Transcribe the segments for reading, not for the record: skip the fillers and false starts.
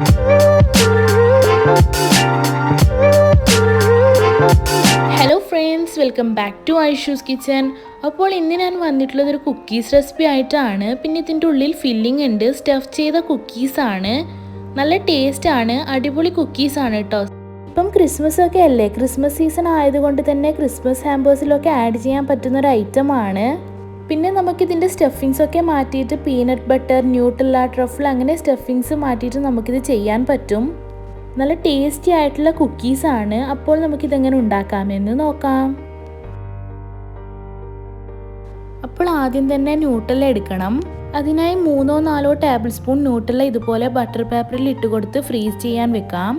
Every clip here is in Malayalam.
Hello friends, welcome back to Aishu's kitchen. അപ്പോൾ ഇന്ന് ഞാൻ വന്നിട്ടുള്ളത് ഒരു കുക്കീസ് റെസിപ്പി ആയിട്ടാണ്. പിന്നെ ഇതിൻ്റെ ഉള്ളിൽ ഫില്ലിംഗ് ഉണ്ട്, സ്റ്റഫ് ചെയ്ത കുക്കീസാണ്. നല്ല ടേസ്റ്റാണ്, അടിപൊളി കുക്കീസാണ് കേട്ടോ. ഇപ്പം ക്രിസ്മസ് ഒക്കെ അല്ലേ, ക്രിസ്മസ് സീസൺ ആയതുകൊണ്ട് തന്നെ ക്രിസ്മസ് ഹാമ്പേഴ്സിലൊക്കെ ആഡ് ചെയ്യാൻ പറ്റുന്ന ഒരു ഐറ്റമാണ്. പിന്നെ നമുക്കിതിൻ്റെ സ്റ്റഫിങ്സ് ഒക്കെ മാറ്റിയിട്ട് പീനട്ട് ബട്ടർ, ന്യൂട്ടെല്ല, ട്രഫിൾ അങ്ങനെ സ്റ്റഫിങ്സ് മാറ്റിയിട്ട് നമുക്കിത് ചെയ്യാൻ പറ്റും. നല്ല ടേസ്റ്റി ആയിട്ടുള്ള കുക്കീസാണ്. അപ്പോൾ നമുക്കിതെങ്ങനെ ഉണ്ടാക്കാമെന്ന് നോക്കാം. അപ്പോൾ ആദ്യം തന്നെ ന്യൂട്ടെല്ല എടുക്കണം. അതിനായി 3-4 ടേബിൾ സ്പൂൺ ന്യൂട്ടെല്ല ഇതുപോലെ ബട്ടർ പേപ്പറിൽ ഇട്ട് കൊടുത്ത് ഫ്രീസ് ചെയ്യാൻ വെക്കാം.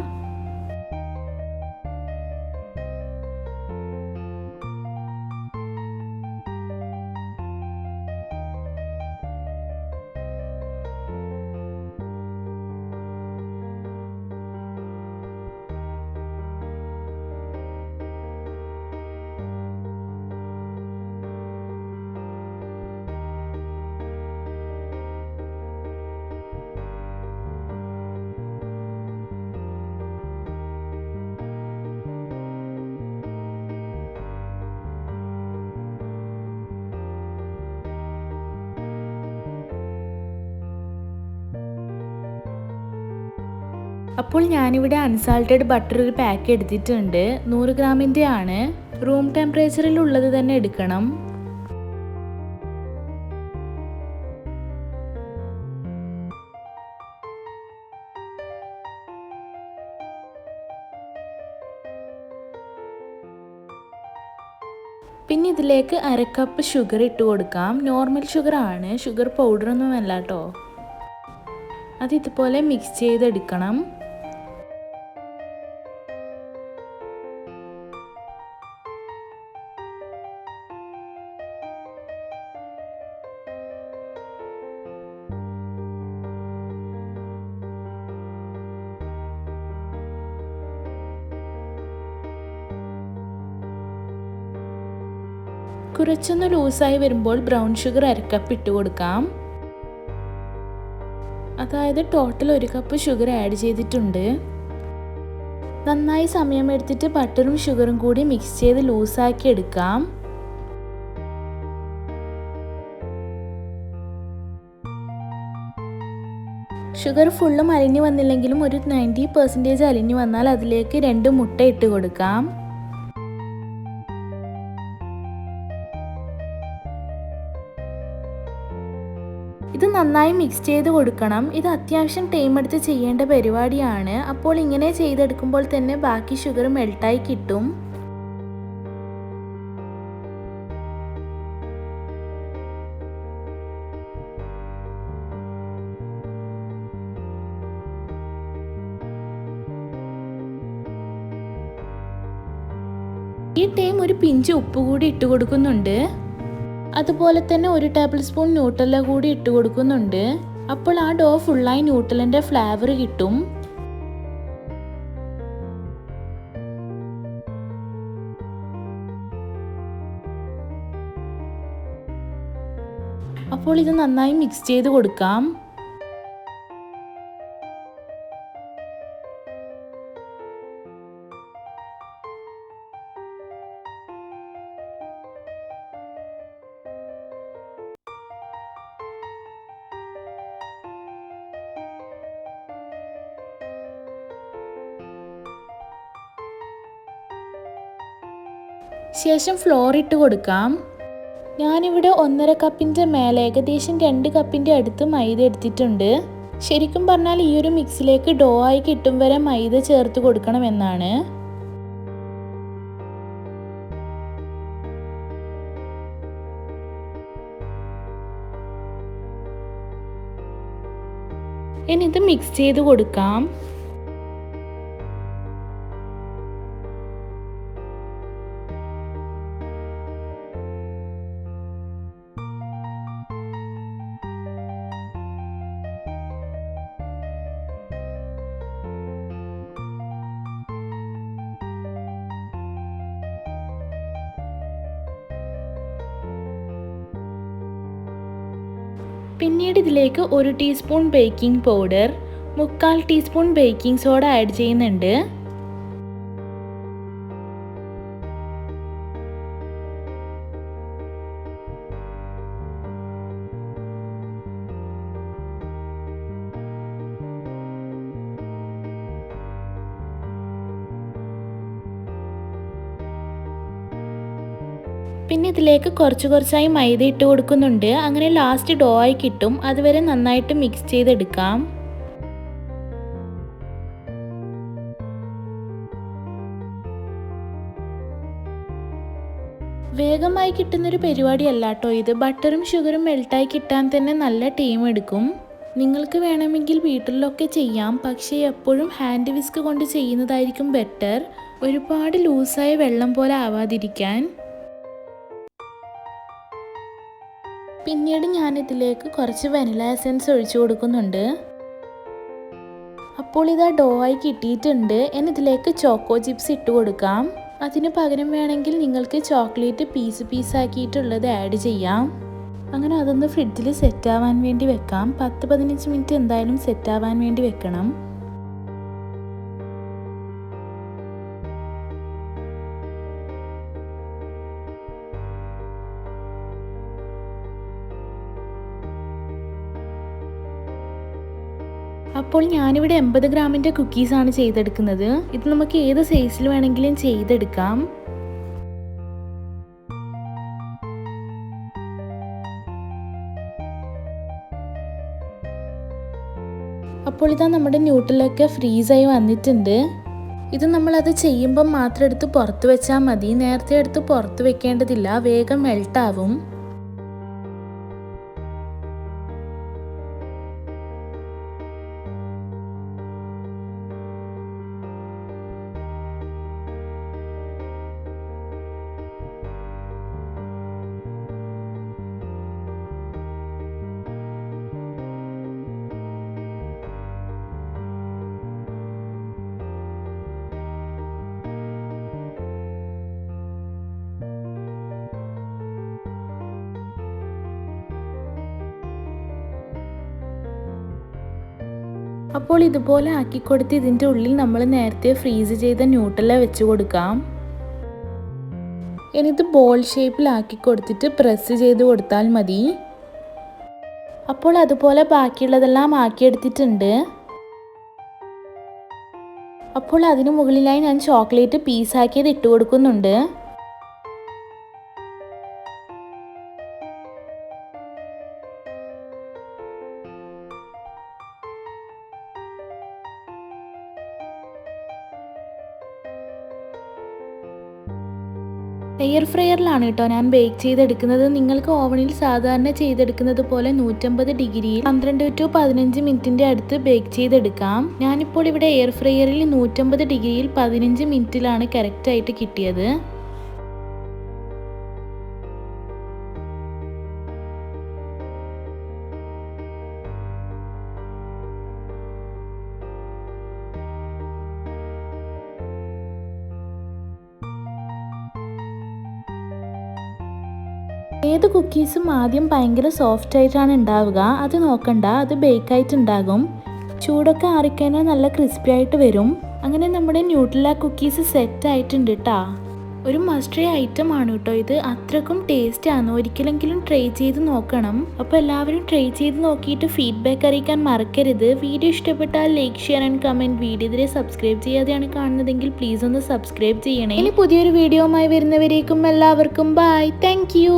അപ്പോൾ ഞാനിവിടെ അൺസാൾട്ടഡ് ബട്ടർ ഒരു പാക്ക് എടുത്തിട്ടുണ്ട്. 100 ഗ്രാമിൻ്റെ ആണ്. റൂം ടെമ്പറേച്ചറിൽ ഉള്ളത് തന്നെ എടുക്കണം. പിന്നെ ഇതിലേക്ക് 1/2 കപ്പ് ഷുഗർ ഇട്ട് കൊടുക്കാം. നോർമൽ ഷുഗർ ആണ്, ഷുഗർ പൗഡറൊന്നും അല്ല കേട്ടോ. അത് ഇതുപോലെ മിക്സ് ചെയ്തെടുക്കണം. കുറച്ചൊന്ന് ലൂസായി വരുമ്പോൾ ബ്രൗൺ ഷുഗർ 1/2 കപ്പ് ഇട്ട് കൊടുക്കാം. അതായത് ടോട്ടൽ 1 കപ്പ് ഷുഗർ ആഡ് ചെയ്തിട്ടുണ്ട്. നന്നായി സമയമെടുത്തിട്ട് ബട്ടറും ഷുഗറും കൂടി മിക്സ് ചെയ്ത് ലൂസാക്കി എടുക്കാം. ഷുഗർ ഫുള്ളും അലിഞ്ഞു വന്നില്ലെങ്കിലും ഒരു 90% അലിഞ്ഞു വന്നാൽ അതിലേക്ക് 2 മുട്ട ഇട്ട് കൊടുക്കാം. ഇത് നന്നായി മിക്സ് ചെയ്ത് കൊടുക്കണം. ഇത് അത്യാവശ്യം ടൈം എടുത്ത് ചെയ്യേണ്ട പരിപാടിയാണ്. അപ്പോൾ ഇങ്ങനെ ചെയ്തെടുക്കുമ്പോൾ തന്നെ ബാക്കി ഷുഗർ മെൽട്ടായി കിട്ടും. ഈ ടൈം ഒരു പിഞ്ച് ഉപ്പ് കൂടി ഇട്ട് കൊടുക്കുന്നുണ്ട്. അതുപോലെ തന്നെ 1 ടേബിൾ സ്പൂൺ ന്യൂട്ടെല്ല കൂടി ഇട്ട് കൊടുക്കുന്നുണ്ട്. അപ്പോൾ ആ ഡോ ഫുള്ളായി ന്യൂട്ടെല്ലൻ്റെ ഫ്ലേവർ കിട്ടും. അപ്പോൾ ഇത് നന്നായി മിക്സ് ചെയ്ത് കൊടുക്കാം. ശേഷം ഫ്ലോർ ഇട്ട് കൊടുക്കാം. ഞാനിവിടെ 1.5 കപ്പിൻ്റെ മേലെ ഏകദേശം 2 കപ്പിൻ്റെ അടുത്ത് മൈദ എടുത്തിട്ടുണ്ട്. ശരിക്കും പറഞ്ഞാൽ ഈ ഒരു മിക്സിലേക്ക് ഡോ ആയി കിട്ടും വരെ മൈദ ചേർത്ത് കൊടുക്കണമെന്നാണ്. ഇനി ഇത് മിക്സ് ചെയ്ത് കൊടുക്കാം. പിന്നീട് ഇതിലേക്ക് 1 teaspoon baking powder, 1/4 teaspoon baking soda add ചെയ്യുന്നുണ്ട്. പിന്നെ ഇതിലേക്ക് കുറച്ചായി മൈദ ഇട്ട് കൊടുക്കുന്നുണ്ട്. അങ്ങനെ ലാസ്റ്റ് ഡോ ആയി കിട്ടും. അതുവരെ നന്നായിട്ട് മിക്സ് ചെയ്തെടുക്കാം. വേഗമായി കിട്ടുന്നൊരു പരിപാടിയല്ല കേട്ടോ ഇത്. ബട്ടറും ഷുഗറും മെൽട്ടായി കിട്ടാൻ തന്നെ നല്ല ടൈം എടുക്കും. നിങ്ങൾക്ക് വേണമെങ്കിൽ വീട്ടിലൊക്കെ ചെയ്യാം, പക്ഷേ എപ്പോഴും ഹാൻഡ് വിസ്ക് കൊണ്ട് ചെയ്യുന്നതായിരിക്കും ബെറ്റർ, ഒരുപാട് ലൂസായ വെള്ളം പോലെ ആവാതിരിക്കാൻ. പിന്നീട് ഞാനിതിലേക്ക് കുറച്ച് വനില എസൻസ് ഒഴിച്ചു കൊടുക്കുന്നുണ്ട്. അപ്പോൾ ഇതാ ഡോ ആയി കിട്ടിയിട്ടുണ്ട്. ഇനി ഇതിലേക്ക് ചോക്കോ ചിപ്സ് ഇട്ട് കൊടുക്കാം. അതിന് പകരം വേണമെങ്കിൽ നിങ്ങൾക്ക് ചോക്ലേറ്റ് പീസാക്കിയിട്ടുള്ളത് ആഡ് ചെയ്യാം. അങ്ങനെ അതൊന്ന് ഫ്രിഡ്ജിൽ സെറ്റാവാൻ വേണ്ടി വെക്കാം. 10-15 മിനിറ്റ് എന്തായാലും സെറ്റാവാൻ വേണ്ടി വെക്കണം. അപ്പോൾ ഞാനിവിടെ 80 ഗ്രാമിൻ്റെ കുക്കീസാണ് ചെയ്തെടുക്കുന്നത്. ഇത് നമുക്ക് ഏത് സൈസിൽ വേണമെങ്കിലും ചെയ്തെടുക്കാം. അപ്പോൾ ഇതാ നമ്മുടെ ന്യൂട്രലൊക്കെ ഫ്രീസായി വന്നിട്ടുണ്ട്. ഇത് നമ്മളത് ചെയ്യുമ്പം മാത്രം എടുത്ത് പുറത്ത് വെച്ചാൽ മതി. നേരത്തെ എടുത്ത് പുറത്ത് വെക്കേണ്ടതില്ല, വേഗം മെൽട്ടാവും. അപ്പോൾ ഇതുപോലെ ആക്കിക്കൊടുത്ത് ഇതിൻ്റെ ഉള്ളിൽ നമ്മൾ നേരത്തെ ഫ്രീസ് ചെയ്ത ന്യൂട്രല വെച്ച് കൊടുക്കാം. ഇനി ഇത് ബോൾ ഷേപ്പിലാക്കി കൊടുത്തിട്ട് പ്രസ് ചെയ്ത് കൊടുത്താൽ മതി. അപ്പോൾ അതുപോലെ ബാക്കിയുള്ളതെല്ലാം ആക്കിയെടുത്തിട്ടുണ്ട്. അപ്പോൾ അതിന് മുകളിലായി ഞാൻ ചോക്ലേറ്റ് പീസാക്കിയത് ഇട്ട് കൊടുക്കുന്നുണ്ട്. എയർ ഫ്രയറിലാണ് കേട്ടോ ഞാൻ ബേക്ക് ചെയ്തെടുക്കുന്നത്. നിങ്ങൾക്ക് ഓവനിൽ സാധാരണ ചെയ്തെടുക്കുന്നത് പോലെ 150 ഡിഗ്രിയിൽ 12 to 15 മിനിറ്റിൻ്റെ അടുത്ത് ബേക്ക് ചെയ്തെടുക്കാം. ഞാനിപ്പോൾ ഇവിടെ എയർ ഫ്രയറിൽ 150 ഡിഗ്രിയിൽ 15 മിനിറ്റിലാണ് കറക്റ്റായിട്ട് കിട്ടിയത്. ഏത് കുക്കീസും ആദ്യം ഭയങ്കര സോഫ്റ്റ് ആയിട്ടാണ് ഉണ്ടാവുക. അത് നോക്കണ്ട, അത് ബേക്കായിട്ടുണ്ടാകും. ചൂടൊക്കെ ആറിക്കഴിഞ്ഞാൽ നല്ല ക്രിസ്പി ആയിട്ട് വരും. അങ്ങനെ നമ്മുടെ ന്യൂട്രല കുക്കീസ് സെറ്റ് ആയിട്ടുണ്ട് കേട്ടോ. ഒരു മസ്റ്റ് ട്രൈ ഐറ്റം ആണ് കേട്ടോ ഇത്. അത്രക്കും ടേസ്റ്റ് ആണ്. ഒരിക്കലെങ്കിലും ട്രൈ ചെയ്ത് നോക്കണം. അപ്പോൾ എല്ലാവരും ട്രൈ ചെയ്ത് നോക്കിയിട്ട് ഫീഡ്ബാക്ക് അറിയിക്കാൻ മറക്കരുത്. വീഡിയോ ഇഷ്ടപ്പെട്ടാൽ like, share and comment. Video ഇതിരെ സബ്സ്ക്രൈബ് ചെയ്യാതെയാണ് കാണുന്നതെങ്കിൽ പ്ലീസ് ഒന്ന് സബ്സ്ക്രൈബ് ചെയ്യണേ. ഇനി പുതിയൊരു വീഡിയോയുമായി വരുന്നവരേക്കും എല്ലാവർക്കും ബൈ. Thank you.